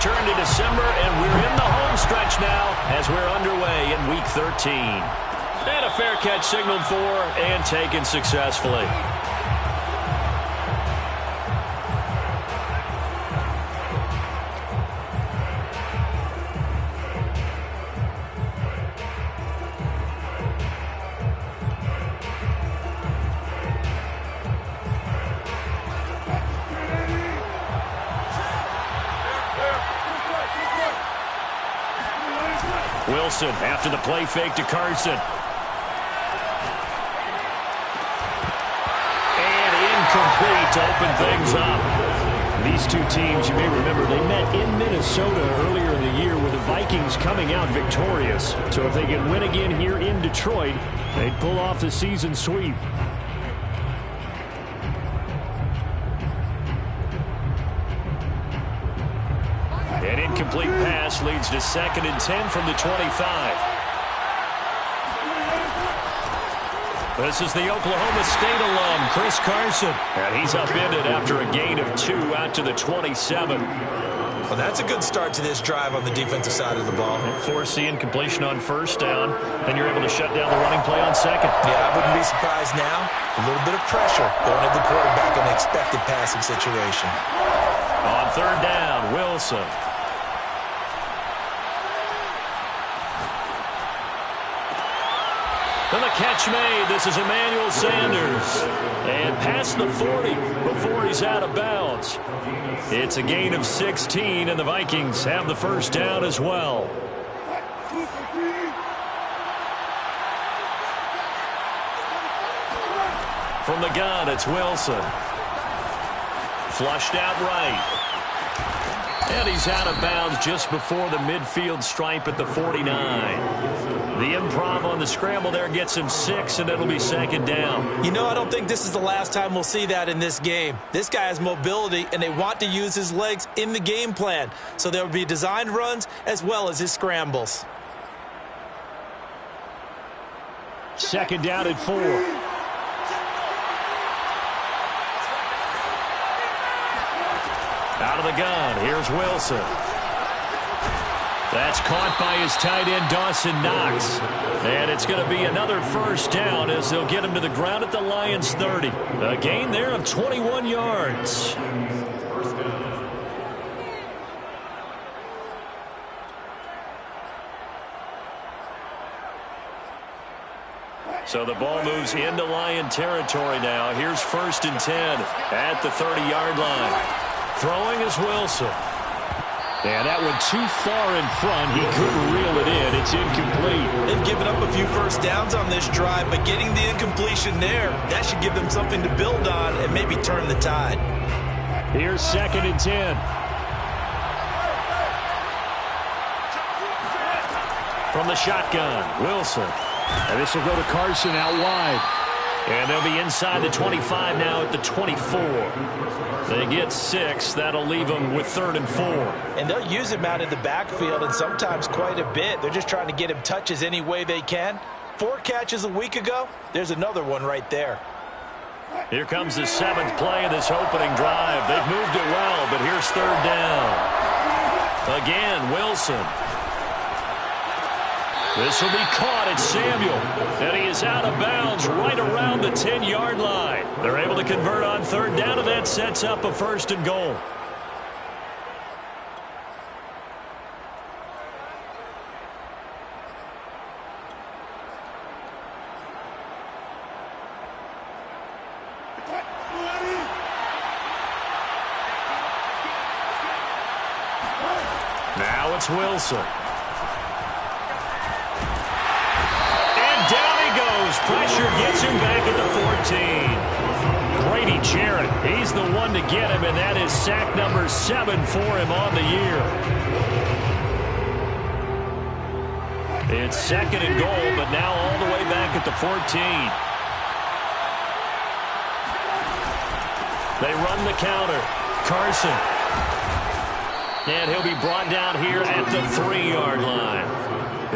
return to December, and we're in the home stretch now as we're underway in Week 13. And a fair catch signaled for and taken successfully. Wilson after the play fake to Carson. And incomplete to open things up. These two teams, you may remember, they met in Minnesota earlier in the year with the Vikings coming out victorious. So if they can win again here in Detroit, they'd pull off the season sweep. An incomplete pass leads to 2nd and 10 from the 25. This is the Oklahoma State alum, Chris Carson. And he's upended after a gain of 2 out to the 27. Well, that's a good start to this drive on the defensive side of the ball. Force the incompletion on 1st down. Then you're able to shut down the running play on 2nd. Yeah, I wouldn't be surprised now. A little bit of pressure going at the quarterback in an expected passing situation. On 3rd down, Wilson. And the catch made. This is Emmanuel Sanders. And past the 40 before he's out of bounds. It's a gain of 16, and the Vikings have the 1st down as well. From the gun, it's Wilson. Flushed out right. And he's out of bounds just before the midfield stripe at the 49. The improv on the scramble there gets him 6, and it'll be 2nd down. You know, I don't think this is the last time we'll see that in this game. This guy has mobility, and they want to use his legs in the game plan. So there will be designed runs as well as his scrambles. 2nd down and 4. Out of the gun, here's Wilson. That's caught by his tight end, Dawson Knox. And it's going to be another 1st down as they'll get him to the ground at the Lions' 30. A gain there of 21 yards. So the ball moves into Lion territory now. Here's 1st and 10 at the 30-yard line. Throwing is Wilson. And that one too far in front. He couldn't reel it in. It's incomplete. They've given up a few 1st downs on this drive, but getting the incompletion there, that should give them something to build on and maybe turn the tide. Here's 2nd and 10. From the shotgun, Wilson. And this will go to Carson out wide. And they'll be inside the 25 now at the 24. They get 6. That'll leave them with 3rd and 4. And they'll use him out in the backfield and sometimes quite a bit. They're just trying to get him touches any way they can. 4 catches a week ago. There's another one right there. Here comes the 7th play of this opening drive. They've moved it well, but here's 3rd down. Again, Wilson. This will be caught at Samuel. And he is out of bounds right around the 10-yard line. They're able to convert on 3rd down, and that sets up a 1st and goal. Now it's Wilson. Pressure gets him back at the 14. Grady Jarrett, he's the one to get him, and that is sack number 7 for him on the year. It's 2nd and goal, but now all the way back at the 14. They run the counter. Carson. And he'll be brought down here at the 3-yard line.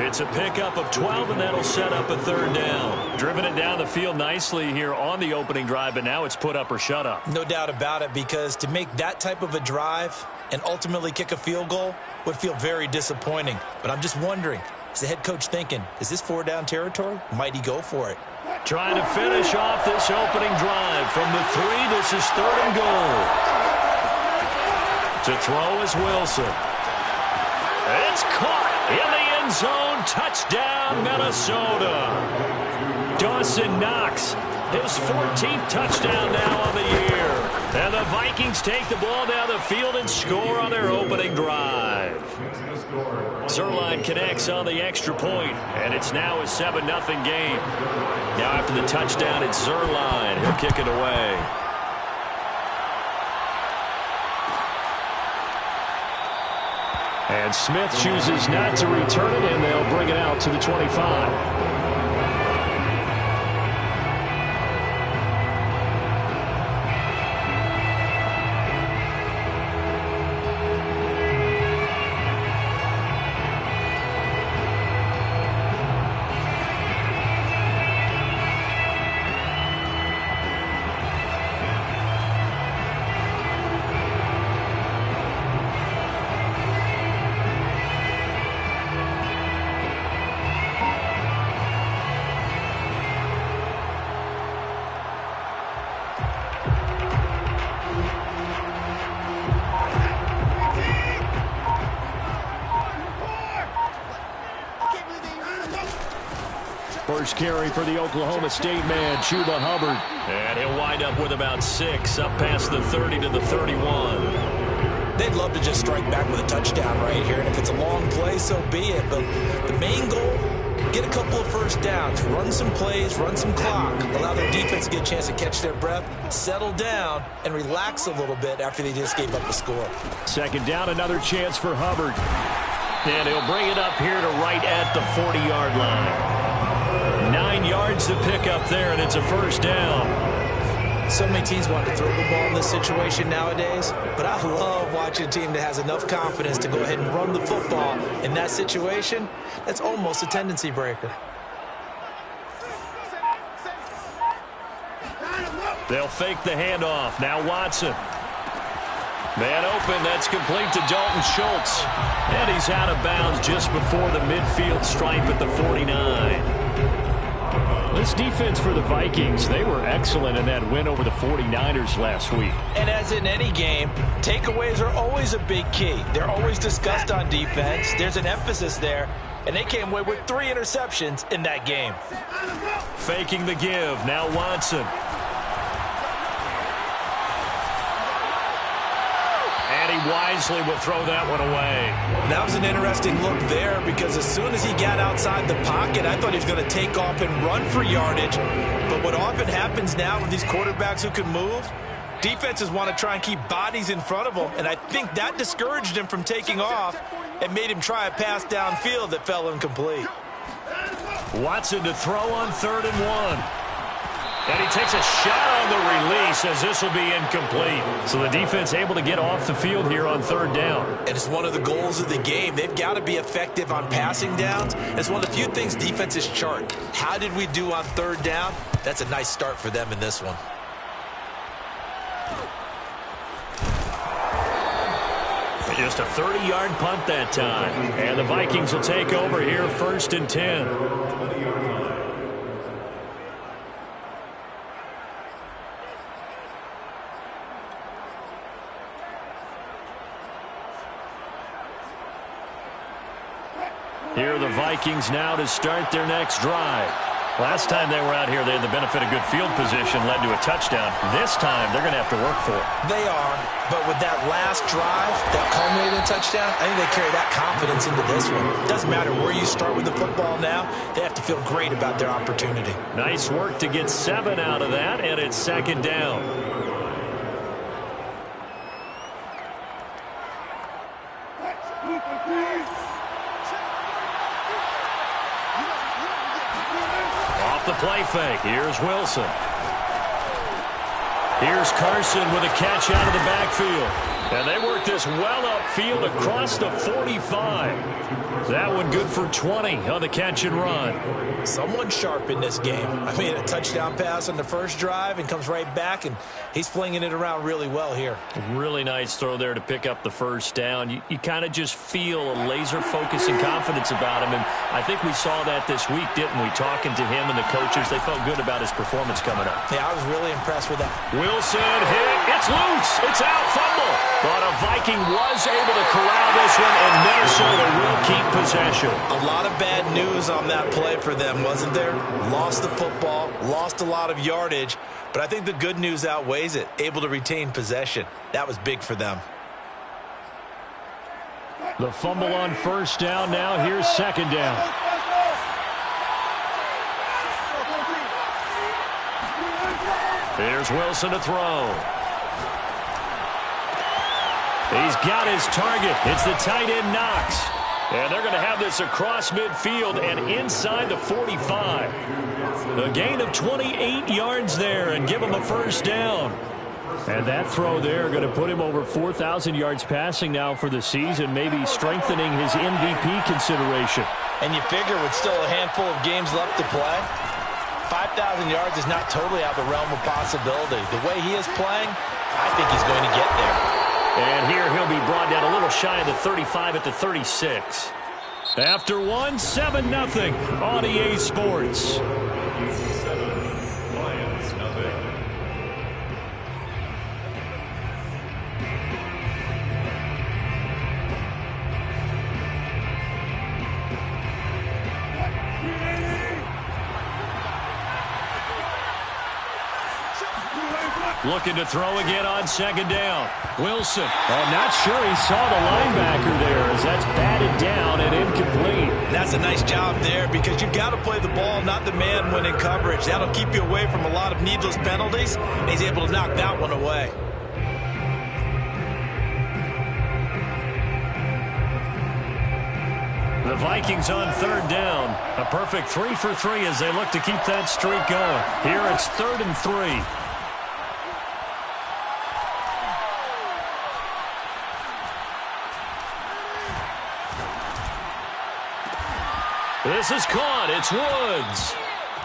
It's a pickup of 12, and that'll set up a 3rd down. Driven it down the field nicely here on the opening drive, but now it's put up or shut up. No doubt about it, because to make that type of a drive, and ultimately kick a field goal would feel very disappointing. But I'm just wondering, is the head coach thinking, is this 4-down territory? Might he go for it? Trying to finish off this opening drive from the 3. This is 3rd and goal. To throw is Wilson. It's caught in the end zone. Touchdown, Minnesota. Dawson Knox, his 14th touchdown now on the year. And the Vikings take the ball down the field and score on their opening drive. Zerline connects on the extra point, and it's now a 7-0 game. Now after the touchdown, it's Zerline. He'll kick it away. And Smith chooses not to return it, and they'll bring it out to the 25. First carry for the Oklahoma State man, Chuba Hubbard. And he'll wind up with about 6, up past the 30 to the 31. They'd love to just strike back with a touchdown right here. And if it's a long play, so be it. But the main goal, get a couple of first downs, run some plays, run some clock, allow their defense to get a chance to catch their breath, settle down, and relax a little bit after they just gave up the score. 2nd down, another chance for Hubbard. And he'll bring it up here to right at the 40-yard line. 9 yards to pick up there, and it's a first down. So many teams want to throw the ball in this situation nowadays, but I love watching a team that has enough confidence to go ahead and run the football in that situation. That's almost a tendency breaker. They'll fake the handoff. Now Watson. Man open, that's complete to Dalton Schultz. And he's out of bounds just before the midfield stripe at the 49. This defense for the Vikings, they were excellent in that win over the 49ers last week. And as in any game, takeaways are always a big key. They're always discussed on defense. There's an emphasis there, and they came away with 3 interceptions in that game. Faking the give, now Watson. And he wisely will throw that one away. That was an interesting look there because as soon as he got outside the pocket, I thought he was going to take off and run for yardage. But what often happens now with these quarterbacks who can move, defenses want to try and keep bodies in front of them, and I think that discouraged him from taking off and made him try a pass downfield that fell incomplete. Watson to throw on 3rd and 1. And he takes a shot on the release as this will be incomplete. So the defense able to get off the field here on 3rd down. And it's one of the goals of the game. They've got to be effective on passing downs. It's one of the few things defenses chart. How did we do on 3rd down? That's a nice start for them in this one. Just a 30-yard punt that time. And the Vikings will take over here 1st and 10. Here are the Vikings now to start their next drive. Last time they were out here, they had the benefit of good field position, led to a touchdown. This time, they're going to have to work for it. They are, but with that last drive that culminated in a touchdown, I think they carry that confidence into this one. It doesn't matter where you start with the football now. They have to feel great about their opportunity. Nice work to get 7 out of that, and it's 2nd down. The play fake. Here's Wilson. Here's Carson with a catch out of the backfield. And they work this well upfield across the 45. That one good for 20 on the catch and run. Someone sharp in this game. I mean, a touchdown pass on the first drive and comes right back, and he's flinging it around really well here. Really nice throw there to pick up the first down. You kind of just feel a laser focus and confidence about him, and I think we saw that this week, didn't we? Talking to him and the coaches, they felt good about his performance coming up. Yeah, I was really impressed with that. Wilson hit. It's loose. It's out. Fumble. But a Viking was able to corral this one, and Minnesota will keep possession. A lot of bad news on that play for them, wasn't there? Lost the football, lost a lot of yardage, but I think the good news outweighs it. Able to retain possession. That was big for them. The fumble on first down. Now here's second down. Here's Wilson to throw. He's got his target. It's the tight end Knox. And they're going to have this across midfield and inside the 45. A gain of 28 yards there and give him a first down. And that throw there going to put him over 4,000 yards passing now for the season, maybe strengthening his MVP consideration. And you figure with still a handful of games left to play, 5,000 yards is not totally out of the realm of possibility. The way he is playing, I think he's going to get there. And here he'll be brought down a little shy of the 35 at the 36. After one, 7-0 on EA Sports. Looking to throw again on second down. Wilson. I'm not sure he saw the linebacker there as that's batted down and incomplete. That's a nice job there because you've got to play the ball, not the man when in coverage. That'll keep you away from a lot of needless penalties. And he's able to knock that one away. The Vikings on third down. A perfect 3 for 3 as they look to keep that streak going. Here it's 3rd and 3. This is caught. It's Woods.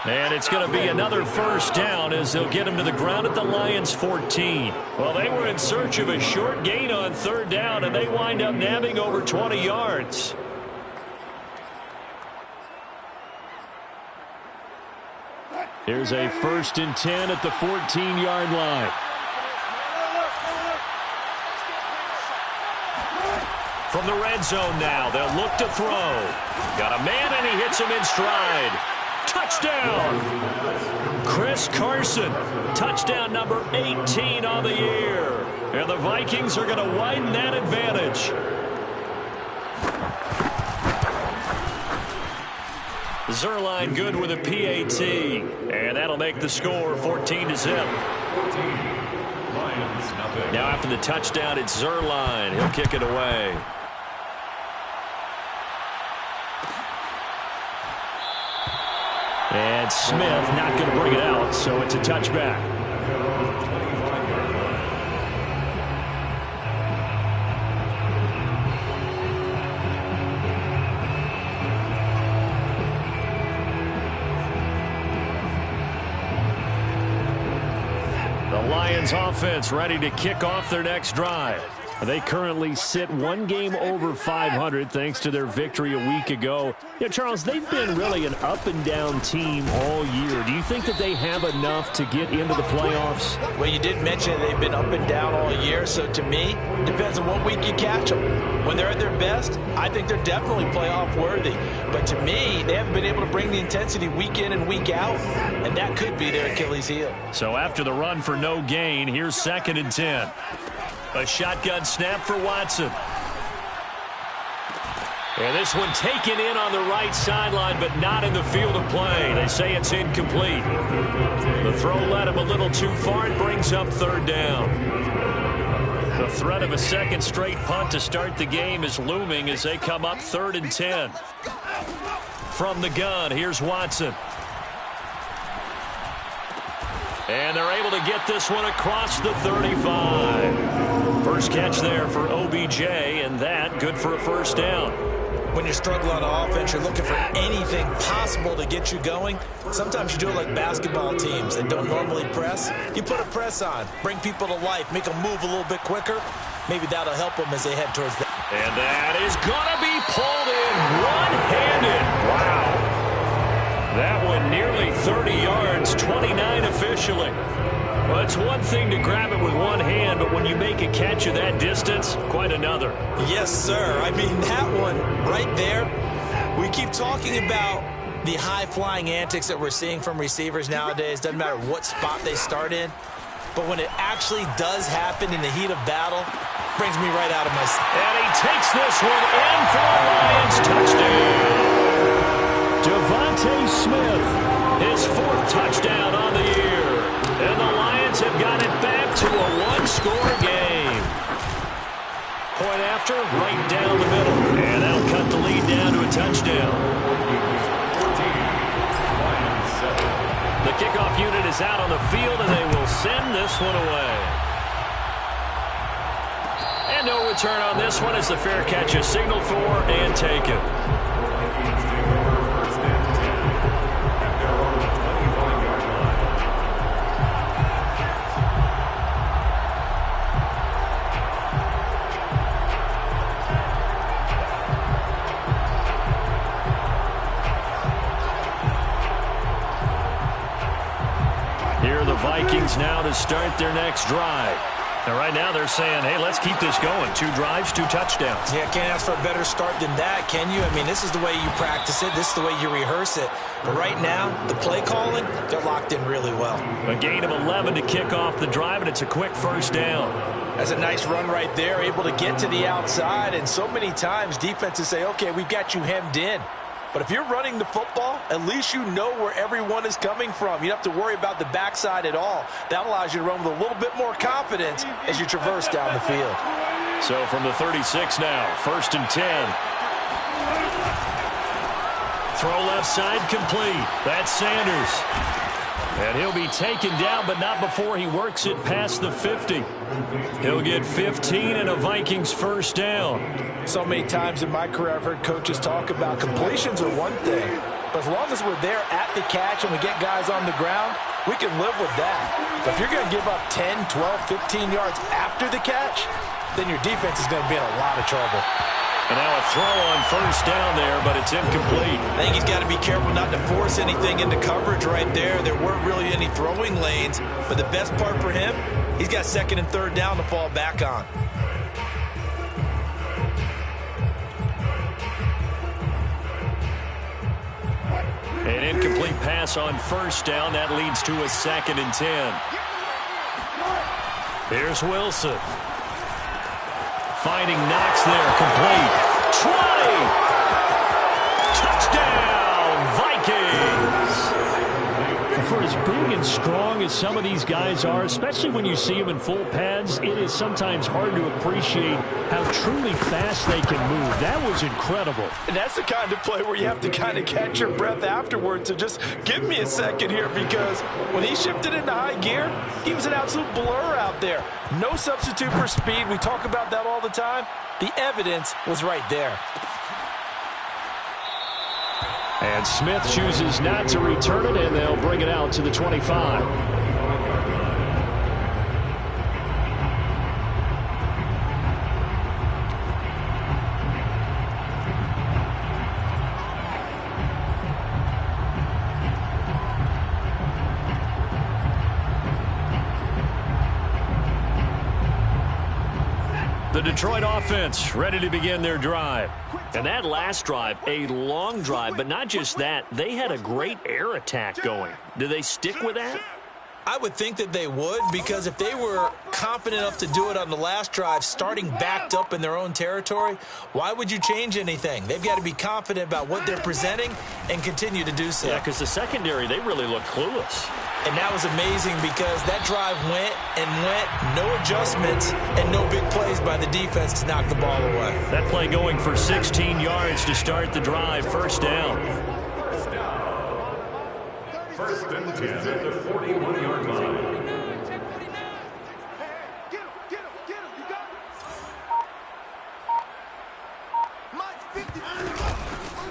And it's going to be another first down as they'll get him to the ground at the Lions' 14. Well, they were in search of a short gain on third down, and they wind up nabbing over 20 yards. Here's a 1st and 10 at the 14-yard line. From the red zone now, they'll look to throw. Got a man, and he hits him in stride. Touchdown! Chris Carson, touchdown number 18 on the year. And the Vikings are going to widen that advantage. Zerline good with a PAT. And that'll make the score 14-0. Now after the touchdown, it's Zerline. He'll kick it away. And Smith not going to bring it out, so it's a touchback. The Lions offense ready to kick off their next drive. They currently sit one game over 500 thanks to their victory a week ago. Yeah, Charles, they've been really an up-and-down team all year. Do you think that they have enough to get into the playoffs? Well, you did mention they've been up and down all year, so to me, it depends on what week you catch them. When they're at their best, I think they're definitely playoff worthy. But to me, they haven't been able to bring the intensity week in and week out, and that could be their Achilles heel. So after the run for no gain, here's 2nd and 10. A shotgun snap for Watson. And this one taken in on the right sideline, but not in the field of play. They say it's incomplete. The throw led him a little too far. It brings up 3rd down. The threat of a second straight punt to start the game is looming as they come up 3rd and 10. From the gun, here's Watson. And they're able to get this one across the 35. First catch there for OBJ, and that good for a first down. When you're struggling on offense, you're looking for anything possible to get you going. Sometimes you do it like basketball teams that don't normally press. You put a press on, bring people to life, make them move a little bit quicker. Maybe that'll help them as they head towards that. And that is going to be pulled in one-handed. Wow. That one nearly 30 yards, 29 officially. Well, it's one thing to grab it with one hand, but when you make a catch of that distance, quite another. Yes, sir. I mean, that one right there, we keep talking about the high-flying antics that we're seeing from receivers nowadays. Doesn't matter what spot they start in. But when it actually does happen in the heat of battle, brings me right out of my seat. And he takes this one in for a Lions touchdown. Devontae Smith, his 4th touchdown on the year. And the Lions have got it back to a one-score game. Point after, right down the middle. And that'll cut the lead down to a touchdown. The kickoff unit is out on the field, and they will send this one away. And no return on this one as the fair catch is signaled for and taken. Here are the Vikings now to start their next drive. Now, right now they're saying, hey, let's keep this going. 2 drives, 2 touchdowns. Yeah, can't ask for a better start than that, can you? I mean, this is the way you practice it. This is the way you rehearse it. But right now, the play calling, they're locked in really well. A gain of 11 to kick off the drive, and it's a quick first down. That's a nice run right there, able to get to the outside. And so many times defenses say, okay, we've got you hemmed in. But if you're running the football, at least you know where everyone is coming from. You don't have to worry about the backside at all. That allows you to run with a little bit more confidence as you traverse down the field. So from the 36 now, 1st and 10. Throw left side complete. That's Sanders. And he'll be taken down, but not before he works it past the 50. He'll get 15 and a Vikings first down. So many times in my career I've heard coaches talk about completions are one thing, but as long as we're there at the catch and we get guys on the ground, we can live with that. But if you're going to give up 10, 12, 15 yards after the catch, then your defense is going to be in a lot of trouble. And now a throw on first down there, but it's incomplete. I think he's got to be careful not to force anything into coverage right there. There weren't really any throwing lanes, but the best part for him, he's got 2nd and 3rd down to fall back on. An incomplete pass on first down. That leads to a 2nd and 10. Here's Wilson. Finding Knox there, complete. 20! Touchdown, Vikings! For as big and strong as some of these guys are, especially when you see them in full pads, it is sometimes hard to appreciate how truly fast they can move. That was incredible. And that's the kind of play where you have to kind of catch your breath afterwards. So just give me a second here, because when he shifted into high gear, he was an absolute blur out there. No substitute for speed. We talk about that all the time. The evidence was right there. And Smith chooses not to return it, and they'll bring it out to the 25. The Detroit offense ready to begin their drive. And that last drive, a long drive, but not just that. They had a great air attack going. Do they stick with that? I would think that they would, because if they were confident enough to do it on the last drive, starting backed up in their own territory, why would you change anything? They've got to be confident about what they're presenting and continue to do so. Yeah, because the secondary, they really look clueless. And that was amazing, because that drive went and went, no adjustments, and no big plays by the defense to knock the ball away. That play going for 16 yards to start the drive, first down. First and 10 at the 41-yard line.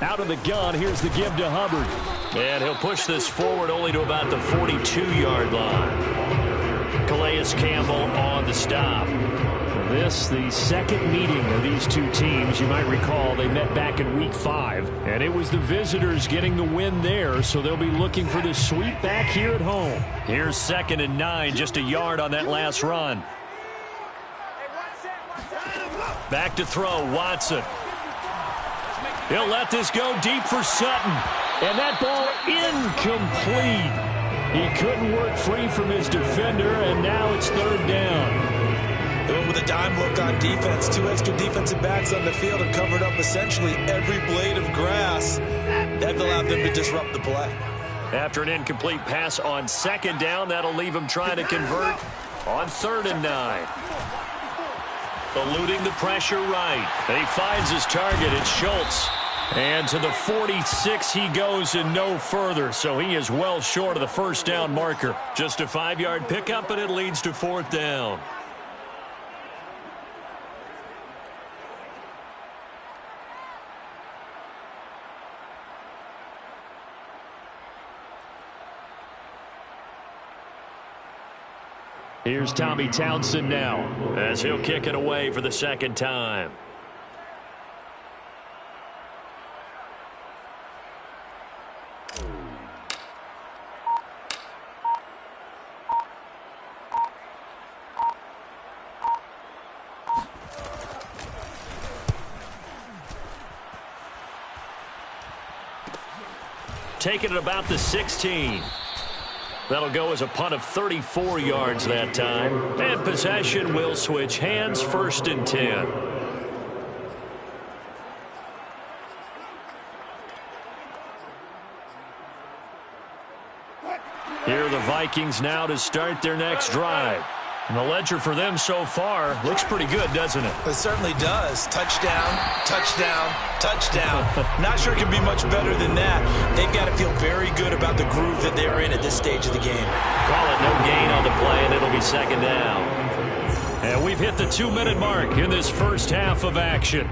Out of the gun, here's the give to Hubbard. And he'll push this forward only to about the 42-yard line. Calais Campbell on the stop. This, the second meeting of these two teams. You might recall they met back in Week 5, and it was the visitors getting the win there, so they'll be looking for the sweep back here at home. Here's 2nd and 9, just a yard on that last run. Back to throw, Watson. He'll let this go deep for Sutton, and that ball incomplete. He couldn't work free from his defender, and now it's 3rd down. With a dime look on defense, 2 extra defensive backs on the field have covered up essentially every blade of grass. That allowed them to disrupt the play. After an incomplete pass on 2nd down, that'll leave him trying to convert on 3rd and 9. Eluding the pressure right. And he finds his target. It's Schultz. And to the 46 he goes and no further. So he is well short of the 1st down marker. Just a 5-yard pickup, and it leads to 4th down. Here's Tommy Townsend now, as he'll kick it away for the 2nd time. Taking it about the 16. That'll go as a punt of 34 yards that time. And possession will switch hands, 1st and 10. Here are the Vikings now to start their next drive. And the ledger for them so far looks pretty good, doesn't it? It certainly does. Touchdown, touchdown, touchdown. Not sure it can be much better than that. They've got to feel very good about the groove that they're in at this stage of the game. Call it no gain on the play, and it'll be 2nd down. And we've hit the 2-minute mark in this first half of action.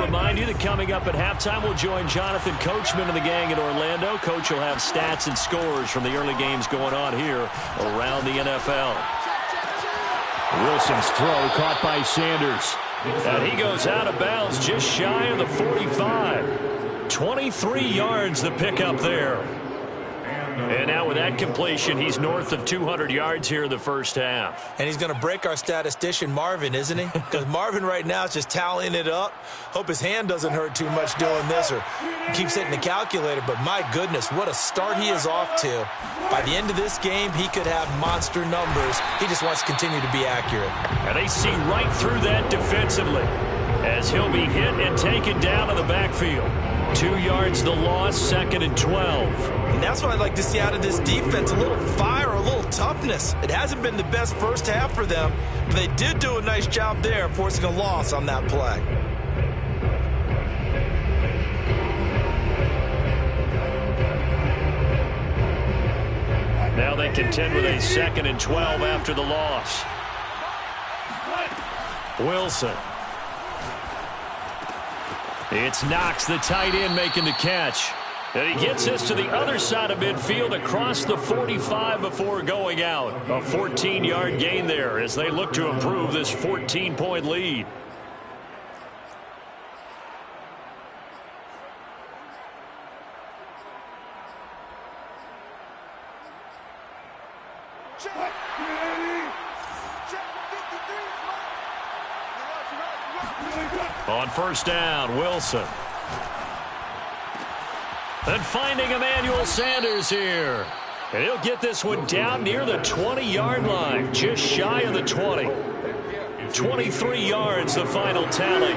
Remind you that coming up at halftime, we'll join Jonathan Coachman and the gang in Orlando. Coach will have stats and scores from the early games going on here around the NFL. Wilson's throw caught by Sanders. And he goes out of bounds just shy of the 45. 23 yards the pickup there. And now with that completion, he's north of 200 yards here in the first half. And he's going to break our statistician, Marvin, isn't he? Because Marvin right now is just tallying it up. Hope his hand doesn't hurt too much doing this, or he keeps hitting the calculator. But my goodness, what a start he is off to. By the end of this game, he could have monster numbers. He just wants to continue to be accurate. And they see right through that defensively as he'll be hit and taken down in the backfield. 2 yards the loss, 2nd and 12. And that's what I'd like to see out of this defense, a little fire, a little toughness. It hasn't been the best first half for them, but they did do a nice job there forcing a loss on that play. Now they contend with a 2nd and 12 after the loss. Wilson. It's Knox, the tight end, making the catch. And he gets this to the other side of midfield across the 45 before going out. A 14-yard gain there as they look to improve this 14-point lead. On 1st down, Wilson. And finding Emmanuel Sanders here. And he'll get this one down near the 20-yard line, just shy of the 20. 23 yards, the final tally.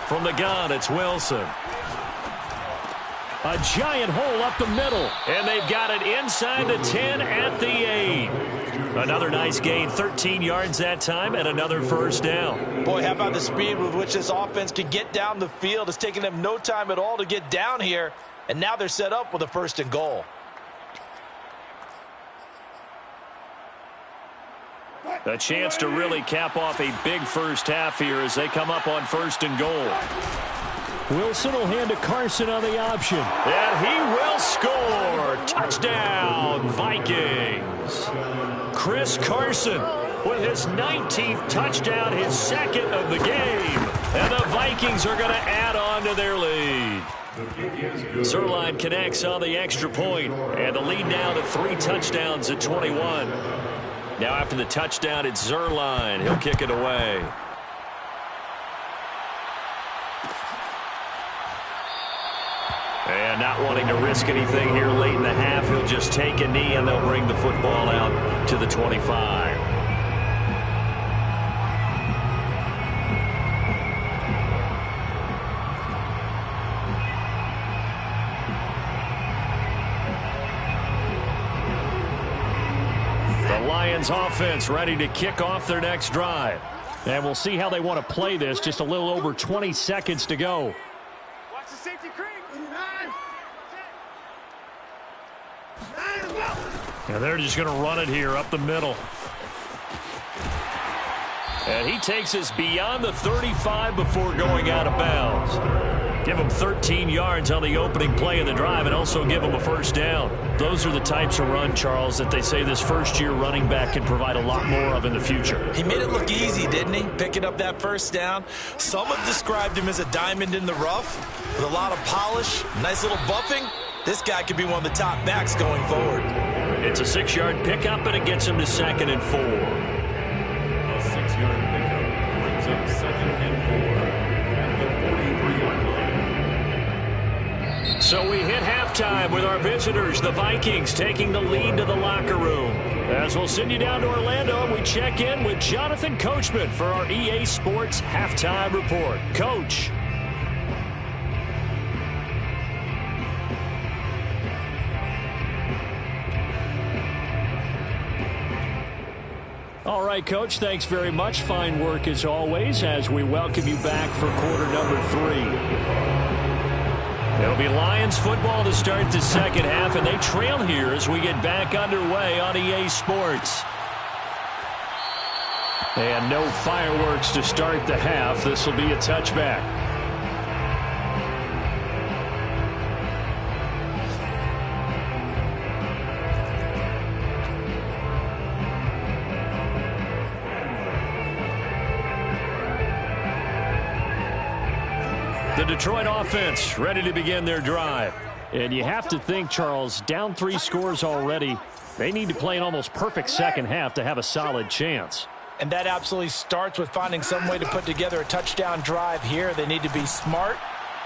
From the gun, it's Wilson. A giant hole up the middle. And they've got it inside the 10 at the 8. Another nice gain, 13 yards that time, and another first down. Boy, how about the speed with which this offense can get down the field? It's taken them no time at all to get down here, and now they're set up with a 1st and goal. A chance to really cap off a big first half here as they come up on 1st and goal. Wilson will hand to Carson on the option. And he will score. Touchdown, Vikings. Chris Carson with his 19th touchdown, his 2nd of the game. And the Vikings are going to add on to their lead. Zerline connects on the extra point, and the lead now to 3 touchdowns at 21. Now after the touchdown, it's Zerline. He'll kick it away. And not wanting to risk anything here late in the half, he'll just take a knee, and they'll bring the football out to the 25. The Lions offense ready to kick off their next drive. And we'll see how they want to play this. Just a little over 20 seconds to go. Watch the safety creek. And they're just going to run it here up the middle. And he takes us beyond the 35 before going out of bounds. Give him 13 yards on the opening play of the drive and also give him a first down. Those are the types of run, Charles, that they say this first-year running back can provide a lot more of in the future. He made it look easy, didn't he? Picking up that first down. Some have described him as a diamond in the rough with a lot of polish, nice little buffing. This guy could be one of the top backs going forward. It's a 6-yard pickup, and it gets him to 2nd and 4. A 6-yard pickup brings up 2nd and 4 at the 43-yard line. So we hit halftime with our visitors, the Vikings, taking the lead to the locker room. As we'll send you down to Orlando, and we check in with Jonathan Coachman for our EA Sports Halftime Report. Coach. All right, Coach, thanks very much. Fine work as always as we welcome you back for quarter number 3. It'll be Lions football to start the second half, and they trail here as we get back underway on EA Sports. And no fireworks to start the half. This will be a touchback. The Detroit offense ready to begin their drive. And you have to think, Charles, down 3 scores already. They need to play an almost perfect second half to have a solid chance. And that absolutely starts with finding some way to put together a touchdown drive here. They need to be smart,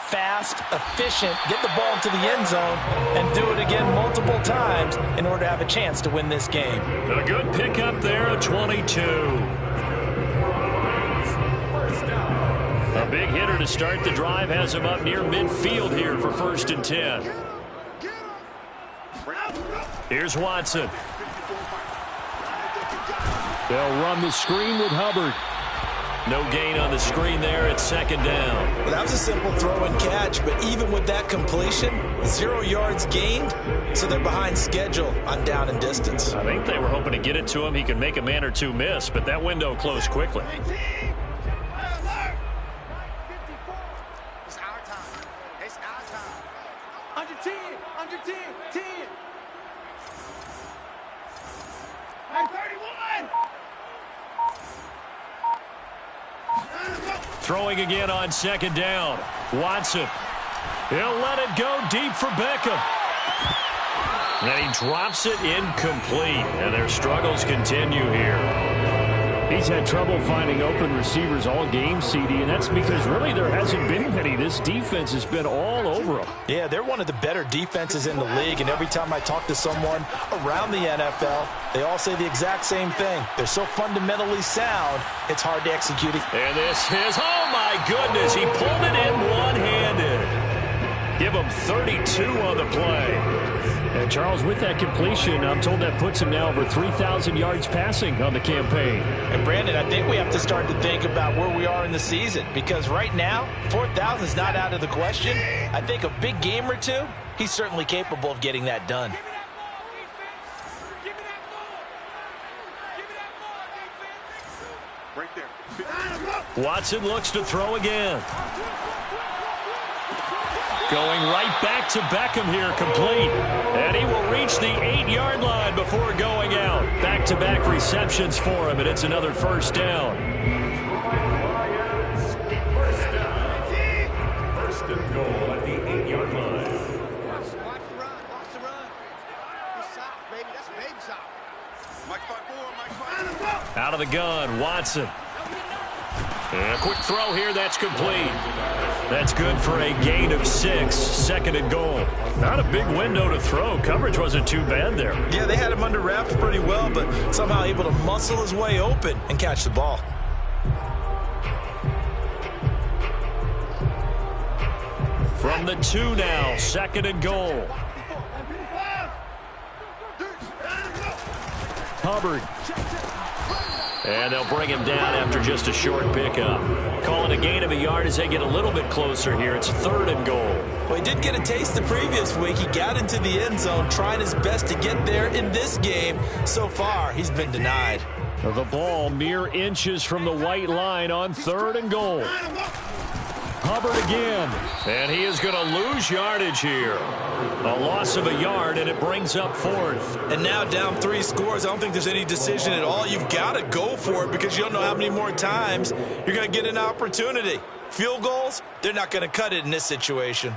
fast, efficient, get the ball into the end zone, and do it again multiple times in order to have a chance to win this game. A good pickup there at 22. A big hitter to start the drive has him up near midfield here for 1st and 10. Here's Watson. They'll run the screen with Hubbard. No gain on the screen there at 2nd down. Well, that was a simple throw and catch, but even with that completion, 0 yards gained, so they're behind schedule on down and distance. I think they were hoping to get it to him. He could make a man or two miss, but that window closed quickly. Throwing again on 2nd down. Watson. He'll let it go deep for Beckham. And he drops it incomplete. And their struggles continue here. He's had trouble finding open receivers all game, CD, and that's because really there hasn't been many. This defense has been all over them. Yeah, they're one of the better defenses in the league, and every time I talk to someone around the NFL, they all say the exact same thing. They're so fundamentally sound, it's hard to execute it. And this is, oh my goodness, he pulled it in one-handed. Give him 32 on the play. And Charles, with that completion, I'm told that puts him now over 3,000 yards passing on the campaign. And Brandon, I think we have to start to think about where we are in the season, because right now, 4,000 is not out of the question. I think a big game or two, he's certainly capable of getting that done. Right there. Watson looks to throw again. Going right back to Beckham here, complete. And he will reach the 8-yard line before going out. Back-to-back receptions for him, and it's another first down. First and goal at the 8-yard line. Watch the run. Watch the run. Good sock, baby. That's baby sock. Mike 5-4. Mike 5-4. Out of the gun, Watson. And a quick throw here, that's complete. That's good for a gain of 6, second and goal. Not a big window to throw. Coverage wasn't too bad there. Yeah, they had him under wraps pretty well, but somehow able to muscle his way open and catch the ball. From the 2 now, second and goal. Hubbard. And they'll bring him down after just a short pickup. Calling a gain of a yard as they get a little bit closer here. It's third and goal. Well, he did get a taste the previous week. He got into the end zone, trying his best to get there in this game. So far, he's been denied. The ball mere inches from the white line on third and goal. Hubbard again. And he is going to lose yardage here. A loss of a yard, and it brings up fourth. And now down 3 scores. I don't think there's any decision at all. You've got to go for it because you don't know how many more times you're going to get an opportunity. Field goals, they're not going to cut it in this situation.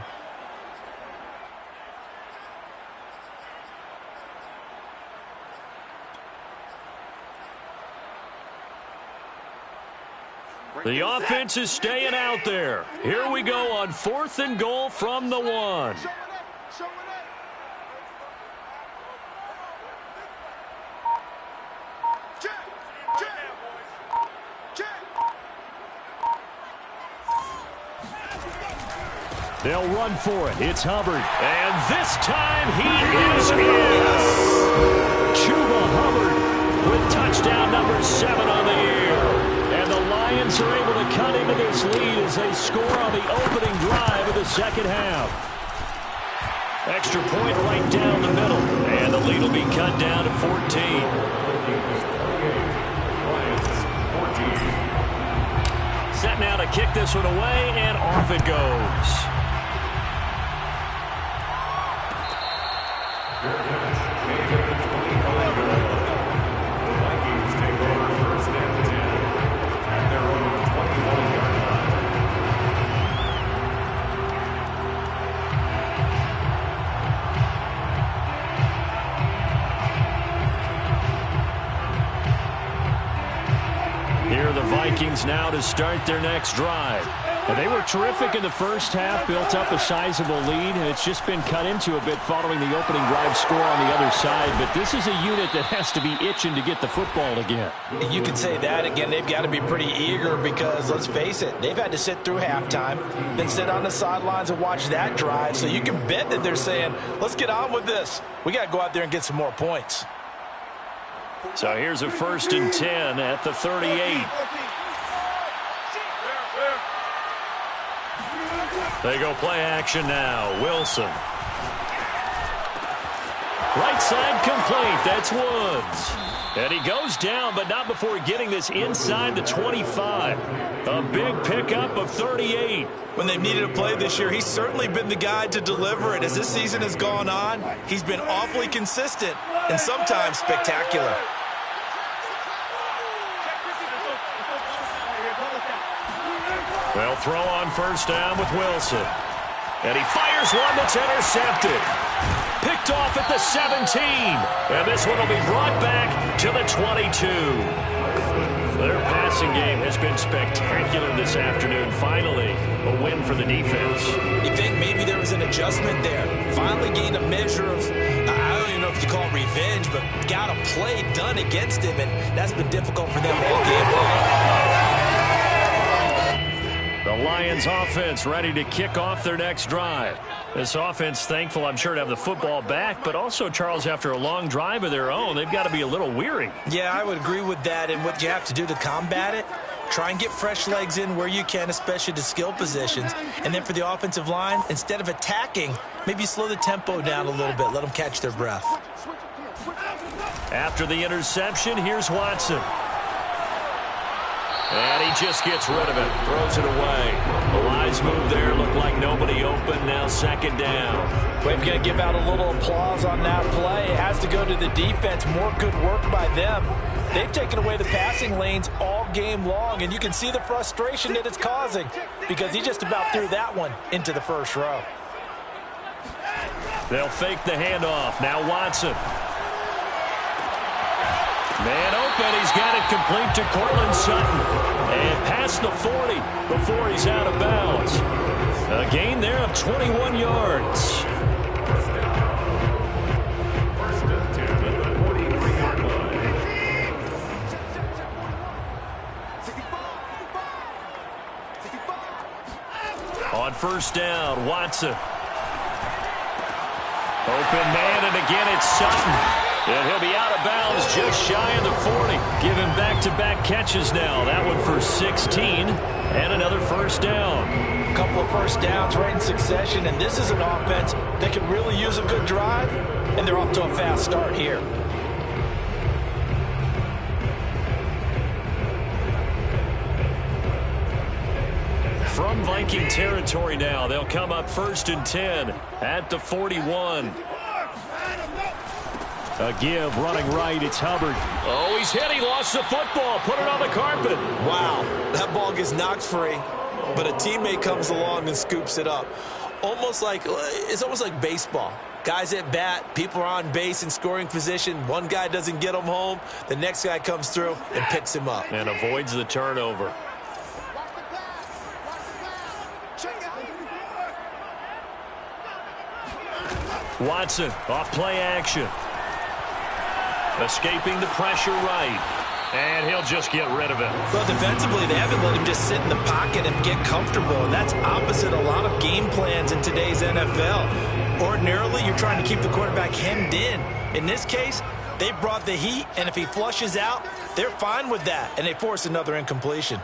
The offense is staying out there. Here we go on fourth and goal from the 1. They'll run for it. It's Hubbard. And this time he is in. Chuba Hubbard with touchdown number 7 on the year. And the Lions are able to cut into this lead as they score on the opening drive of the second half. Extra point right down the middle. And the lead will be cut down to 14. Set now to kick this one away, and off it goes. Here are the Vikings now to start their next drive. And they were terrific in the first half, built up a sizable lead, and it's just been cut into a bit following the opening drive score on the other side. But this is a unit that has to be itching to get the football again. You can say that. Again, they've got to be pretty eager because, let's face it, they've had to sit through halftime, then sit on the sidelines and watch that drive. So you can bet that they're saying, let's get on with this. We got to go out there and get some more points. So here's a 1st and 10 at the 38. They go play action now. Wilson. Right side complete. That's Woods. And he goes down, but not before getting this inside the 25. A big pickup of 38. When they've needed a play this year, he's certainly been the guy to deliver it. As this season has gone on, he's been awfully consistent and sometimes spectacular. They'll throw on first down with Wilson. And he fires one that's intercepted. Picked off at the 17. And this one will be brought back to the 22. Their passing game has been spectacular this afternoon. Finally, a win for the defense. You think maybe there was an adjustment there. Finally gained a measure of, I don't even know if you call it revenge, but got a play done against him, and that's been difficult for them all game long. The Lions offense ready to kick off their next drive. This offense thankful, I'm sure, to have the football back, but also, Charles, after a long drive of their own, they've got to be a little weary. Yeah, I would agree with that. And what you have to do to combat it, try and get fresh legs in where you can, especially to skill positions. And then for the offensive line, instead of attacking, maybe slow the tempo down a little bit. Let them catch their breath. After the interception, here's Watson. And he just gets rid of it, throws it away. The wise move there, looked like nobody open, now second down. We're going to give out a little applause on that play. It has to go to the defense. More good work by them. They've taken away the passing lanes all game long, and you can see the frustration that it's causing because he just about threw that one into the first row. They'll fake the handoff. Now Watson. Man open, he's got it complete to Cortland Sutton. And past the 40 before he's out of bounds. A gain there of 21 yards. First and 10 at the 43-yard line. On first down, Watson. Open man, and again it's Sutton. And he'll be out of bounds just shy of the 40. Give him back-to-back catches now. That one for 16 and another first down. A couple of first downs right in succession, and this is an offense that could really use a good drive, and they're off to a fast start here. From Viking territory now, they'll come up first and 10 at the 41. A give, running right, it's Hubbard. Oh, he's hit. He lost the football. Put it on the carpet. Wow, that ball gets knocked free, but a teammate comes along and scoops it up. It's almost like baseball. Guys at bat, people are on base in scoring position. One guy doesn't get him home. The next guy comes through and picks him up. And avoids the turnover. Watson, off play action. Escaping the pressure right. And he'll just get rid of it. Well, defensively, they haven't let him just sit in the pocket and get comfortable, and that's opposite a lot of game plans in today's NFL. Ordinarily, you're trying to keep the quarterback hemmed in. In this case, they brought the heat, and if he flushes out, they're fine with that, and they force another incompletion.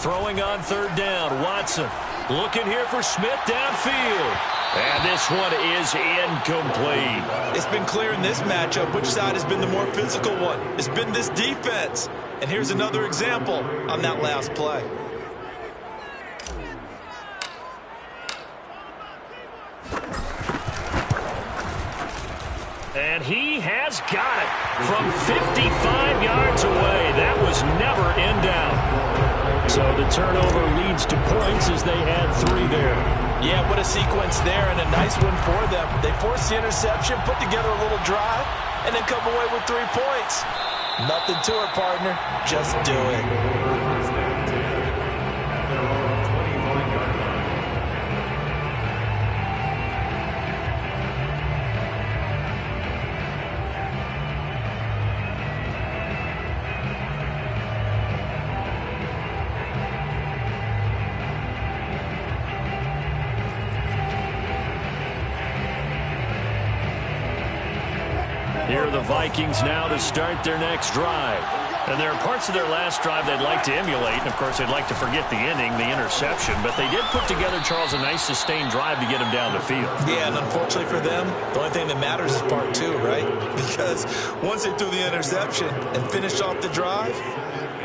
Throwing on third down, Watson. Looking here for Smith downfield. And this one is incomplete. It's been clear in this matchup which side has been the more physical one. It's been this defense. And here's another example on that last play. And he has got it from 55 yards away. That was never in doubt. So the turnover leads to points as they add 3 there. Yeah, what a sequence there, and a nice one for them. They forced the interception, put together a little drive, and then come away with 3 points. Nothing to it, partner. Just do it. First and 10 at their own 25-yard line. Here are the Vikings now to start their next drive. And there are parts of their last drive they'd like to emulate. And, of course, they'd like to forget the ending, the interception. But they did put together, Charles, a nice sustained drive to get him down the field. Yeah, and unfortunately for them, the only thing that matters is part 2, right? Because once they threw the interception and finished off the drive,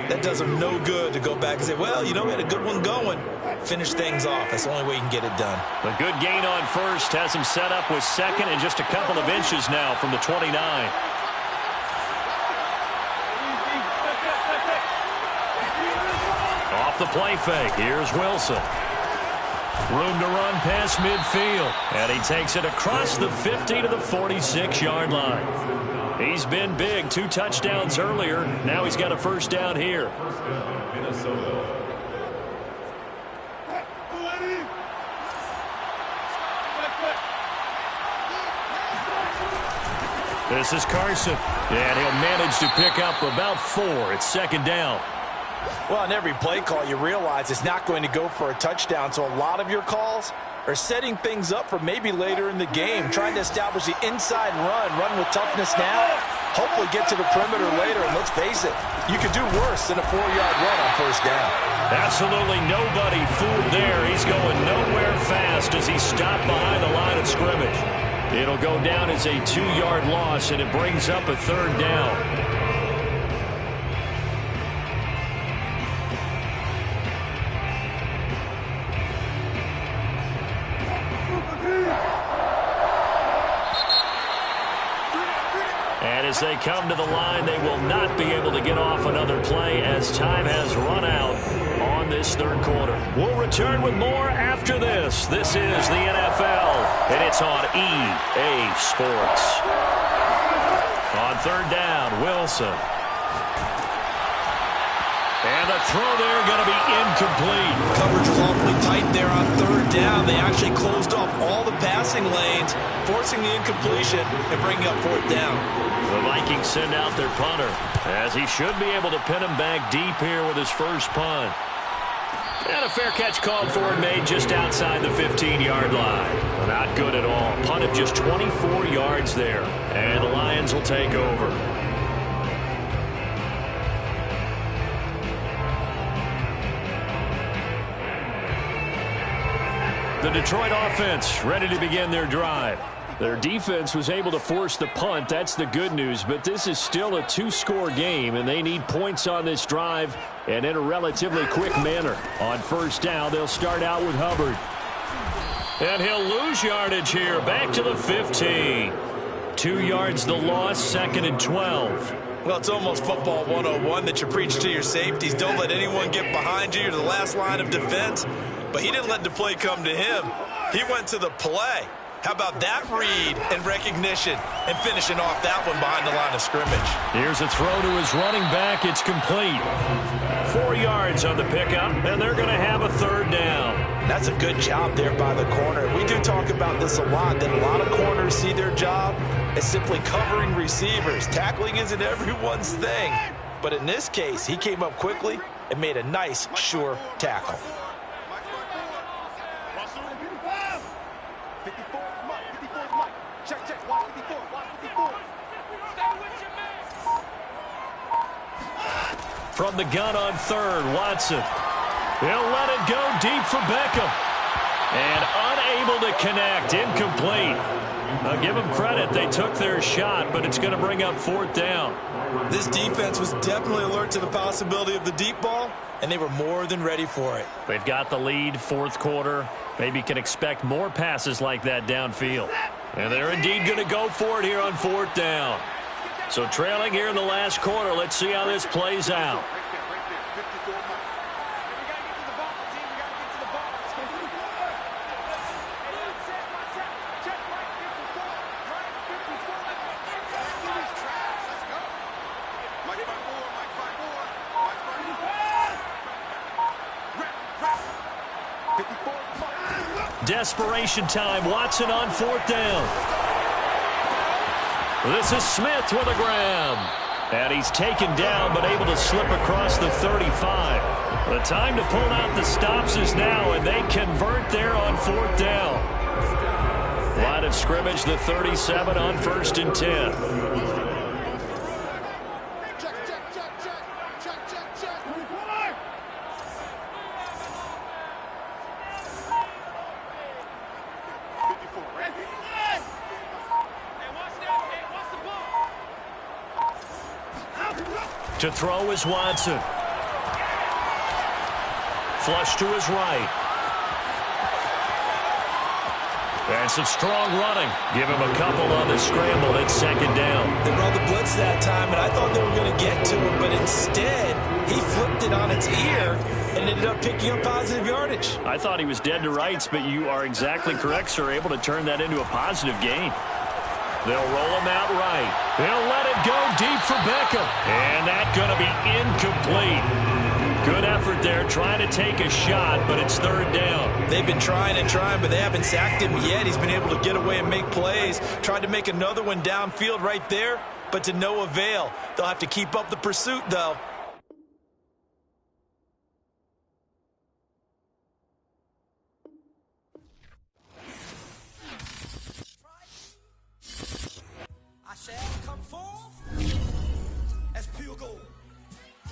that does them no good to go back and say, well, you know, we had a good one going. Finish things off. That's the only way you can get it done. The good gain on first has him set up with second and just a couple of inches now from the 29. Off the play fake. Here's Wilson. Room to run past midfield. And he takes it across the 50 to the 46-yard line. He's been big. 2 touchdowns earlier. Now he's got a first down here. First down, Minnesota. This is Carson, and he'll manage to pick up about 4. It's second down. Well, on every play call, you realize it's not going to go for a touchdown, so a lot of your calls are setting things up for maybe later in the game, trying to establish the inside run with toughness now, hopefully get to the perimeter later, and let's face it, you could do worse than a 4-yard run on first down. Absolutely nobody fooled there. He's going nowhere fast as he stopped behind the line of scrimmage. It'll go down as a 2-yard loss, and it brings up a third down. And as they come to the line, they will not be able to get off another play as time has run out on this third quarter. We'll return with more after this. This is the NFL, and it's on EA Sports. On third down, Wilson. And the throw there going to be incomplete. Coverage was awfully tight there on third down. They actually closed off all the passing lanes, forcing the incompletion and bringing up fourth down. The Vikings send out their punter, as he should be able to pin him back deep here with his first punt. And a fair catch called for and made just outside the 15-yard line. Not good at all. Punt of just 24 yards there. And the Lions will take over. The Detroit offense ready to begin their drive. Their defense was able to force the punt. That's the good news. But this is still a 2-score game, and they need points on this drive and in a relatively quick manner. On first down, they'll start out with Hubbard. And he'll lose yardage here. Back to the 15. 2 yards the loss, second and 12. Well, it's almost football 101 that you preach to your safeties. Don't let anyone get behind you. You're the last line of defense. But he didn't let the play come to him. He went to the play. How about that read and recognition and finishing off that one behind the line of scrimmage? Here's a throw to his running back. It's complete. 4 yards on the pickup, and they're going to have a third down. That's a good job there by the corner. We do talk about this a lot, that a lot of corners see their job as simply covering receivers. Tackling isn't everyone's thing. But in this case, he came up quickly and made a nice, sure tackle. From the gun on third, Watson. He'll let it go deep for Beckham. And unable to connect, incomplete. I'll give them credit. They took their shot, but it's going to bring up fourth down. This defense was definitely alert to the possibility of the deep ball, and they were more than ready for it. They've got the lead, fourth quarter. Maybe can expect more passes like that downfield. And they're indeed going to go for it here on fourth down. So trailing here in the last quarter, let's see how this plays out. Desperation time. Watson on fourth down. This is Smith with a grab. And he's taken down but able to slip across the 35. The time to pull out the stops is now, and they convert there on fourth down. Line of scrimmage, the 37 on first and 10. To throw is Watson. Flush to his right. And some strong running. Give him a couple on the scramble. It's second down. They brought the blitz that time, and I thought they were going to get to him, but instead, he flipped it on its ear and ended up picking up positive yardage. I thought he was dead to rights, but you are exactly correct, sir. Able to turn that into a positive gain. They'll roll him out right. They'll let it go deep for Beckham. And that's going to be incomplete. Good effort there, trying to take a shot, but it's third down. They've been trying and trying, but they haven't sacked him yet. He's been able to get away and make plays. Tried to make another one downfield right there, but to no avail. They'll have to keep up the pursuit, though.